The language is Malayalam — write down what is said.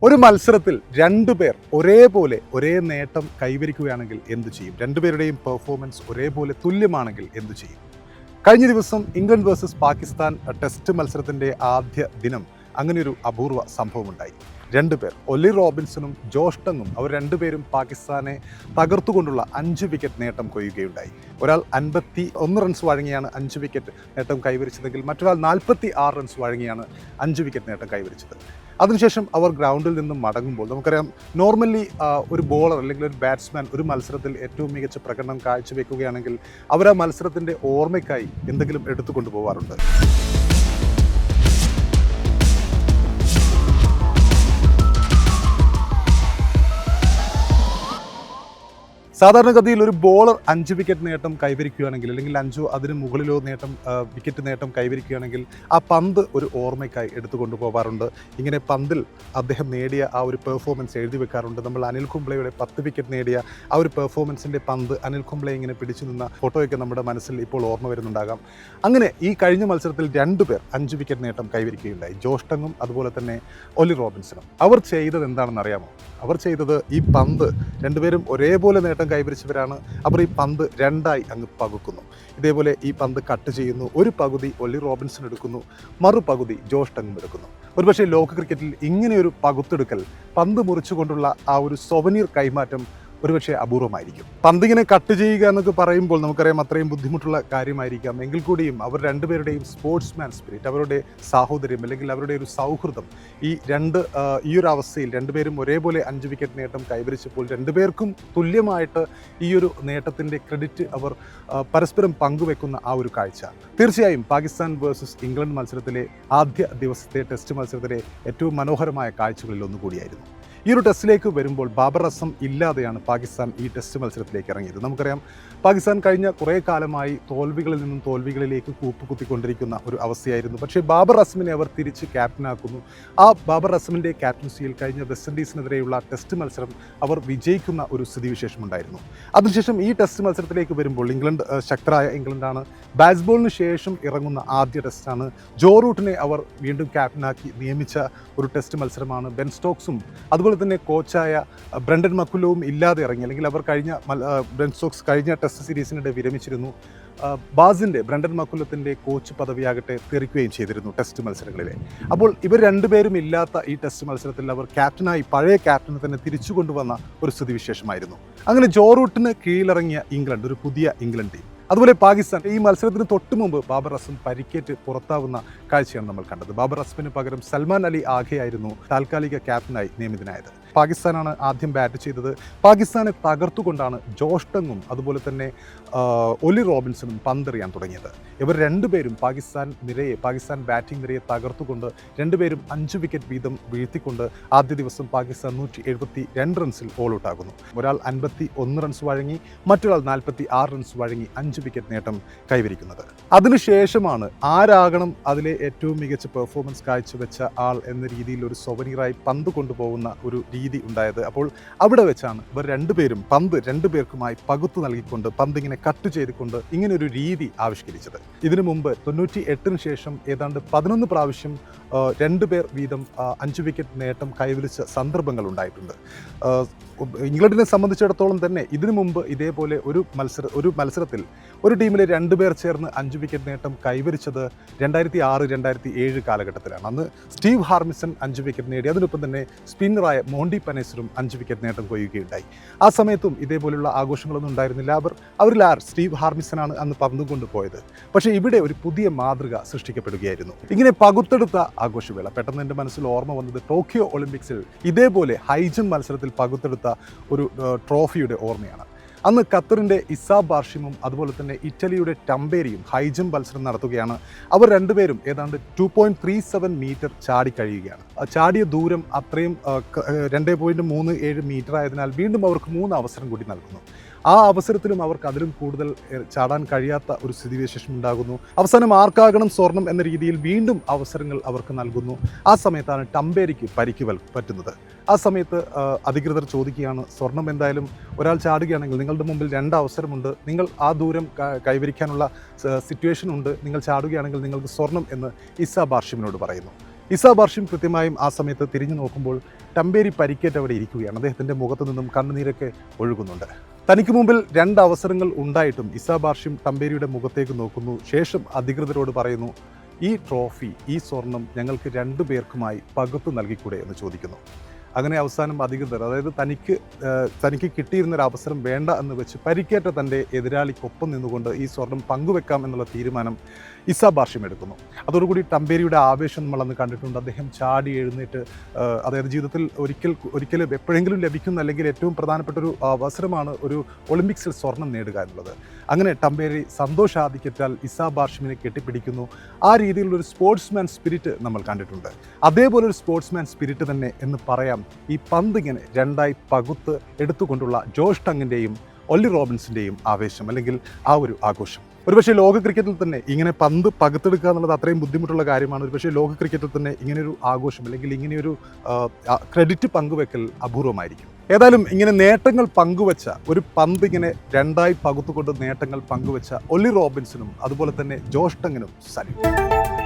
ഒരു മത്സരത്തിൽ രണ്ടുപേർ ഒരേപോലെ ഒരേ നേട്ടം കൈവരിക്കുകയാണെങ്കിൽ എന്തു ചെയ്യും? രണ്ടുപേരുടെയും പെർഫോമൻസ് ഒരേപോലെ തുല്യമാണെങ്കിൽ എന്തു ചെയ്യും? കഴിഞ്ഞ ദിവസം ഇംഗ്ലണ്ട് വേഴ്സസ് പാകിസ്ഥാൻ ടെസ്റ്റ് മത്സരത്തിൻ്റെ ആദ്യ ദിനം അങ്ങനെയൊരു അപൂർവ സംഭവമുണ്ടായി. രണ്ടുപേർ ഒലി റോബിൻസണും ജോഷ് ടങ്ങും അവർ രണ്ടുപേരും പാകിസ്ഥാനെ തകർത്തുകൊണ്ടുള്ള 5 വിക്കറ്റ് നേട്ടം കൊയ്യുകയുണ്ടായി. ഒരാൾ 51 റൺസ് വഴങ്ങിയാണ് 5 വിക്കറ്റ് നേട്ടം കൈവരിച്ചതെങ്കിൽ മറ്റൊരാൾ 46 റൺസ് വഴങ്ങിയാണ് 5 വിക്കറ്റ് നേട്ടം കൈവരിച്ചത്. അതിനുശേഷം അവർ ഗ്രൗണ്ടിൽ നിന്നും മടങ്ങുമ്പോൾ നമുക്കറിയാം, നോർമലി ഒരു ബോളർ അല്ലെങ്കിൽ ഒരു ബാറ്റ്സ്മാൻ ഒരു മത്സരത്തിൽ ഏറ്റവും മികച്ച പ്രകടനം കാഴ്ചവെക്കുകയാണെങ്കിൽ അവർ ആ മത്സരത്തിൻ്റെ ഓർമ്മയ്ക്കായി എന്തെങ്കിലും എടുത്തുകൊണ്ടു പോകാറുണ്ട്. സാധാരണഗതിയിൽ ഒരു ബോളർ 5 വിക്കറ്റ് നേട്ടം കൈവരിക്കുകയാണെങ്കിൽ അല്ലെങ്കിൽ 5 അതിന് മുകളിലോ വിക്കറ്റ് നേട്ടം കൈവരിക്കുകയാണെങ്കിൽ ആ പന്ത് ഒരു ഓർമ്മയ്ക്കായി എടുത്തുകൊണ്ടു പോകാറുണ്ട്. ഇങ്ങനെ പന്തിൽ അദ്ദേഹം നേടിയ ആ ഒരു പെർഫോമൻസ് എഴുതി വെക്കാറുണ്ട്. നമ്മൾ അനിൽ കുംബ്ലെയുടെ 10 വിക്കറ്റ് നേടിയ ആ ഒരു പെർഫോമൻസിൻ്റെ പന്ത് അനിൽ കുംബ്ലെ ഇങ്ങനെ പിടിച്ചു നിന്ന ഫോട്ടോയൊക്കെ നമ്മുടെ മനസ്സിൽ ഇപ്പോൾ ഓർമ്മ വരുന്നുണ്ടാകാം. അങ്ങനെ ഈ കഴിഞ്ഞ മത്സരത്തിൽ 2 പേർ 5 വിക്കറ്റ് നേട്ടം കൈവരിക്കുകയുണ്ടായി. ജോഷ് ടങ്ങും അതുപോലെ തന്നെ ഒലി റോബിൻസണും. അവർ ചെയ്തത് എന്താണെന്ന് അറിയാമോ? അവർ ചെയ്തത് ഈ പന്ത് രണ്ടുപേരും ഒരേപോലെ നേട്ടം കൈവരിച്ചവരാണ്. അവർ ഈ പന്ത് രണ്ടായി അങ്ങ് പകുക്കുന്നു. ഇതേപോലെ ഈ പന്ത് കട്ട് ചെയ്യുന്നു. ഒരു പകുതി ഒലി റോബിൻസൺ എടുക്കുന്നു, മറുപകുതി ജോഷ് ടങ്ങും എടുക്കുന്നു. ഒരുപക്ഷെ ലോക ക്രിക്കറ്റിൽ ഇങ്ങനെയൊരു പകുത്തെടുക്കൽ, പന്ത് മുറിച്ചുകൊണ്ടുള്ള ആ ഒരു സൊവനീർ കൈമാറ്റം ഒരുപക്ഷെ അപൂർവമായിരിക്കും. പന്തിങ്ങനെ കട്ട് ചെയ്യുക എന്നൊക്കെ പറയുമ്പോൾ നമുക്കറിയാം അത്രയും ബുദ്ധിമുട്ടുള്ള കാര്യമായിരിക്കാം. എങ്കിൽ കൂടിയും അവർ രണ്ടുപേരുടെയും സ്പോർട്സ്മാൻ സ്പിരിറ്റ്, അവരുടെ സാഹോദര്യം അല്ലെങ്കിൽ അവരുടെ ഒരു സൗഹൃദം, ഈ ഒരു അവസ്ഥയിൽ രണ്ടുപേരും ഒരേപോലെ 5 വിക്കറ്റ് നേട്ടം കൈവരിച്ചപ്പോൾ രണ്ടുപേർക്കും തുല്യമായിട്ട് ഈ ഒരു നേട്ടത്തിൻ്റെ ക്രെഡിറ്റ് അവർ പരസ്പരം പങ്കുവെക്കുന്ന ആ ഒരു കാഴ്ച തീർച്ചയായും പാകിസ്ഥാൻ വേഴ്സസ് ഇംഗ്ലണ്ട് മത്സരത്തിലെ ആദ്യ ദിവസത്തെ ടെസ്റ്റ് മത്സരത്തിലെ ഏറ്റവും മനോഹരമായ കാഴ്ചകളിൽ ഒന്നുകൂടിയായിരുന്നു. ഈ ഒരു ടെസ്റ്റിലേക്ക് വരുമ്പോൾ ബാബർ അസം ഇല്ലാതെയാണ് പാകിസ്ഥാൻ ഈ ടെസ്റ്റ് മത്സരത്തിലേക്ക് ഇറങ്ങിയത്. നമുക്കറിയാം, പാകിസ്ഥാൻ കഴിഞ്ഞ കുറേ കാലമായി തോൽവികളിൽ നിന്നും തോൽവികളിലേക്ക് കൂപ്പുകുത്തിക്കൊണ്ടിരിക്കുന്ന ഒരു അവസ്ഥയായിരുന്നു. പക്ഷേ ബാബർ അസമിനെ അവർ തിരിച്ച് ക്യാപ്റ്റനാക്കുന്നു. ആ ബാബർ അസമിൻ്റെ ക്യാപ്റ്റൻസിയിൽ കഴിഞ്ഞ വെസ്റ്റ് ഇൻഡീസിനെതിരെയുള്ള ടെസ്റ്റ് മത്സരം അവർ വിജയിക്കുന്ന ഒരു സ്ഥിതിവിശേഷമുണ്ടായിരുന്നു. അതിനുശേഷം ഈ ടെസ്റ്റ് മത്സരത്തിലേക്ക് വരുമ്പോൾ ഇംഗ്ലണ്ട് ശക്തരായ ഇംഗ്ലണ്ടാണ്. ബാറ്റ്സ്ബോളിന് ശേഷം ഇറങ്ങുന്ന ആദ്യ ടെസ്റ്റാണ്. ജോ റൂട്ടിനെ അവർ വീണ്ടും ക്യാപ്റ്റനാക്കി നിയമിച്ച ഒരു ടെസ്റ്റ് മത്സരമാണ്. ബെൻ സ്റ്റോക്സും അതുപോലെ തന്നെ കോച്ചായ ബ്രണ്ടൻ മക്കുല്ലവും ഇല്ലാതെ ഇറങ്ങി. അല്ലെങ്കിൽ അവർ ബെൻ സ്റ്റോക്സ് കഴിഞ്ഞ ടെസ്റ്റ് സീരീസിനിടെ വിരമിച്ചിരുന്നു. ബ്രണ്ടൻ മക്കുല്ലത്തിൻ്റെ കോച്ച് പദവിയാകട്ടെ തെറിക്കുകയും ചെയ്തിരുന്നു ടെസ്റ്റ് മത്സരങ്ങളിലെ. അപ്പോൾ ഇവർ രണ്ടുപേരും ഇല്ലാത്ത ഈ ടെസ്റ്റ് മത്സരത്തിൽ അവർ പഴയ ക്യാപ്റ്റനെ തന്നെ തിരിച്ചു കൊണ്ടുവന്ന ഒരു സ്ഥിതിവിശേഷമായിരുന്നു. അങ്ങനെ ജോ റൂട്ടിന് കീഴിലിറങ്ങിയ ഇംഗ്ലണ്ട് ഒരു പുതിയ ഇംഗ്ലണ്ട് ടീം. അതുപോലെ പാകിസ്ഥാൻ ഈ മത്സരത്തിന് തൊട്ട് മുമ്പ് ബാബർ അസം പരിക്കേറ്റ് പുറത്താവുന്ന കാഴ്ചയാണ് നമ്മൾ കണ്ടത്. ബാബർ അസമിന് പകരം സൽമാൻ അലി ആഘയായിരുന്നു താൽക്കാലിക ക്യാപ്റ്റനായി നിയമിതനായത്. പാകിസ്ഥാനാണ് ആദ്യം ബാറ്റ് ചെയ്തത്. പാകിസ്ഥാനെ തകർത്തുകൊണ്ടാണ് ജോഷ് ടങ്ങും അതുപോലെ തന്നെ ഒലി റോബിൻസണും പന്തെറിയാൻ തുടങ്ങിയത്. ഇവർ രണ്ടുപേരും പാകിസ്ഥാൻ ബാറ്റിംഗ് നിരയെ തകർത്തുകൊണ്ട് രണ്ടുപേരും 5 വിക്കറ്റ് വീതം വീഴ്ത്തിക്കൊണ്ട് ആദ്യ ദിവസം പാകിസ്ഥാൻ 172 റൺസിൽ ഓൾ ഔട്ടാകുന്നു. ഒരാൾ 51 റൺസ് വഴങ്ങി, മറ്റൊരാൾ 46 റൺസ് വഴങ്ങി 5 വിക്കറ്റ് നേട്ടം കൈവരിക്കുന്നത്. അതിനുശേഷമാണ് ആരാകണം അതിലെ ഏറ്റവും മികച്ച പെർഫോമൻസ് കാഴ്ചവെച്ച ആൾ എന്ന രീതിയിൽ ഒരു സൊവനീറായി പന്ത് കൊണ്ടുപോകുന്ന ഒരു രീതി ഉണ്ടായത്. അപ്പോൾ അവിടെ വെച്ചാണ് ഇവർ രണ്ടുപേരും പന്ത് രണ്ടുപേർക്കുമായി പകുത്തു നൽകിക്കൊണ്ട് പന്തിങ്ങനെ കട്ട് ചെയ്തുകൊണ്ട് ഇങ്ങനെ ഒരു രീതി ആവിഷ്കരിച്ചത്. ഇതിനു മുമ്പ് 98-ന് ശേഷം ഏതാണ്ട് 11 പ്രാവശ്യം 2 പേർ വീതം 5 വിക്കറ്റ് നേട്ടം കൈവരിച്ച സന്ദർഭങ്ങൾ ഉണ്ടായിട്ടുണ്ട്. ഇംഗ്ലണ്ടിനെ സംബന്ധിച്ചിടത്തോളം തന്നെ ഇതിനു മുമ്പ് ഇതേപോലെ ഒരു മത്സരത്തിൽ ഒരു ടീമിലെ 2 പേർ ചേർന്ന് 5 വിക്കറ്റ് നേട്ടം കൈവരിച്ചത് 2006-2007 കാലഘട്ടത്തിലാണ്. അന്ന് സ്റ്റീവ് ഹാർമിസൺ 5 വിക്കറ്റ് നേടി. അതിനൊപ്പം തന്നെ സ്പിന്നറായ മോണ്ടി പനേസറും 5 വിക്കറ്റ് നേട്ടം കൊയ്യുകയുണ്ടായി. ആ സമയത്തും ഇതേപോലുള്ള ആഘോഷങ്ങളൊന്നും ഉണ്ടായിരുന്നില്ല. അവരിൽ സ്റ്റീവ് ഹാർമിസനാണ് അന്ന് പന്തും കൊണ്ടുപോയത്. പക്ഷേ ഇവിടെ ഒരു പുതിയ മാതൃക സൃഷ്ടിക്കപ്പെടുകയായിരുന്നു. ഇങ്ങനെ പകുത്തെടുത്ത ആഘോഷവേള പെട്ടെന്ന് എൻ്റെ മനസ്സിൽ ഓർമ്മ വന്നത് ടോക്കിയോ ഒളിമ്പിക്സിൽ ഇതേപോലെ ഹൈജമ്പ് മത്സരത്തിൽ പകുത്തെടുത്ത ഒരു ട്രോഫിയുടെ ഓർമ്മയാണ്. അന്ന് ഖത്തറിൻ്റെ ഇസാ ബാർഷിമും അതുപോലെ തന്നെ ഇറ്റലിയുടെ ടംബേരിയും ഹൈജമ്പ് മത്സരം നടത്തുകയാണ്. അവർ രണ്ടുപേരും ഏതാണ്ട് 2.37 മീറ്റർ ചാടി കഴിയുകയാണ്. ചാടിയ ദൂരം അത്രയും 2.37 മീറ്റർ ആയതിനാൽ വീണ്ടും അവർക്ക് 3 അവസരം കൂടി നൽകുന്നു. ആ അവസരത്തിലും അവർക്ക് അതിലും കൂടുതൽ ചാടാൻ കഴിയാത്ത ഒരു സ്ഥിതിവിശേഷം ഉണ്ടാകുന്നു. അവസാനം ആർക്കാകണം സ്വർണം എന്ന രീതിയിൽ വീണ്ടും അവസരങ്ങൾ അവർക്ക് നൽകുന്നു. ആ സമയത്താണ് ടംബേരിക്ക് പരിക്ക് പറ്റുന്നത്. ആ സമയത്ത് അധികൃതർ ചോദിക്കുകയാണ്, സ്വർണം എന്തായാലും ഒരാൾ ചാടുകയാണെങ്കിൽ നിങ്ങളുടെ മുമ്പിൽ 2 അവസരമുണ്ട്, നിങ്ങൾ ആ ദൂരം കൈവരിക്കാനുള്ള സിറ്റുവേഷൻ ഉണ്ട്, നിങ്ങൾ ചാടുകയാണെങ്കിൽ നിങ്ങൾക്ക് സ്വർണം എന്ന് ഇസാ ബാർഷിമിനോട് പറയുന്നു. ഇസാ ബാർഷിം കൃത്യമായും ആ സമയത്ത് തിരിഞ്ഞു നോക്കുമ്പോൾ ടംബേരി പരിക്കേറ്റ് അവിടെ ഇരിക്കുകയാണ്. അദ്ദേഹത്തിൻ്റെ മുഖത്തു നിന്നും കണ്ണുനീരൊക്കെ ഒഴുകുന്നുണ്ട്. തനിക്ക് മുമ്പിൽ 2 അവസരങ്ങൾ ഉണ്ടായിട്ടും ഇസാ ബാർഷ്യം ടംബേരിയുടെ മുഖത്തേക്ക് നോക്കുന്നു. ശേഷം അധികൃതരോട് പറയുന്നു, ഈ ട്രോഫി, ഈ സ്വർണം ഞങ്ങൾക്ക് 2 പേർക്കുമായി പകുത്തു നൽകിക്കൂടെ എന്ന് ചോദിക്കുന്നു. അങ്ങനെ അവസാനം അധികൃതർ, അതായത് തനിക്ക് കിട്ടിയിരുന്നൊരു അവസരം വേണ്ട എന്ന് വെച്ച് പരിക്കേറ്റ തൻ്റെ എതിരാളിക്കൊപ്പം നിന്നുകൊണ്ട് ഈ സ്വർണം പങ്കുവെക്കാം എന്നുള്ള തീരുമാനം ഇസാ ബാർഷ്യം എടുക്കുന്നു. അതോടുകൂടി ടംബേരിയുടെ ആവേശം നമ്മളന്ന് കണ്ടിട്ടുണ്ട്. അദ്ദേഹം ചാടി എഴുന്നേറ്റ്, അതായത് ജീവിതത്തിൽ ഒരിക്കലും എപ്പോഴെങ്കിലും ലഭിക്കുന്ന അല്ലെങ്കിൽ ഏറ്റവും പ്രധാനപ്പെട്ടൊരു അവസരമാണ് ഒരു ഒളിമ്പിക്സിൽ സ്വർണം നേടുക എന്നുള്ളത്. അങ്ങനെ ടംബേരി സന്തോഷാധിക്യത്താൽ ഇസാ ബാർഷ്യമിനെ കെട്ടിപ്പിടിക്കുന്നു. ആ രീതിയിലുള്ളൊരു സ്പോർട്സ്മാൻ സ്പിരിറ്റ് നമ്മൾ കണ്ടിട്ടുണ്ട്. അതേപോലെ ഒരു സ്പോർട്സ്മാൻ സ്പിരിറ്റ് തന്നെ എന്ന് പറയാം ഈ പന്ത് ഇങ്ങനെ 2ആയി പകുത്ത് എടുത്തുകൊണ്ടുള്ള ജോഷ് ടങ്ങിൻ്റെയും ഒല്ലി റോബിൻസിൻ്റെയും ആവേശം, അല്ലെങ്കിൽ ആ ഒരു ആഘോഷം. ഒരുപക്ഷെ ലോക ക്രിക്കറ്റിൽ തന്നെ ഇങ്ങനെ പന്ത് പകുത്തെടുക്കുക എന്നുള്ളത് അത്രയും ബുദ്ധിമുട്ടുള്ള കാര്യമാണ്. ഒരുപക്ഷെ ലോക ക്രിക്കറ്റിൽ തന്നെ ഇങ്ങനെയൊരു ആഘോഷം അല്ലെങ്കിൽ ഇങ്ങനെയൊരു ക്രെഡിറ്റ് പങ്കുവെക്കൽ അപൂർവമായിരിക്കും. ഏതായാലും ഇങ്ങനെ നേട്ടങ്ങൾ പങ്കുവെച്ച ഒരു പന്ത് ഇങ്ങനെ 2ആയി പകുത്തുകൊണ്ട് നേട്ടങ്ങൾ പങ്കുവെച്ച ഒല്ലി റോബിൻസിനും അതുപോലെ തന്നെ ജോഷ് ടങ്ങിനും സല്യൂട്ട്.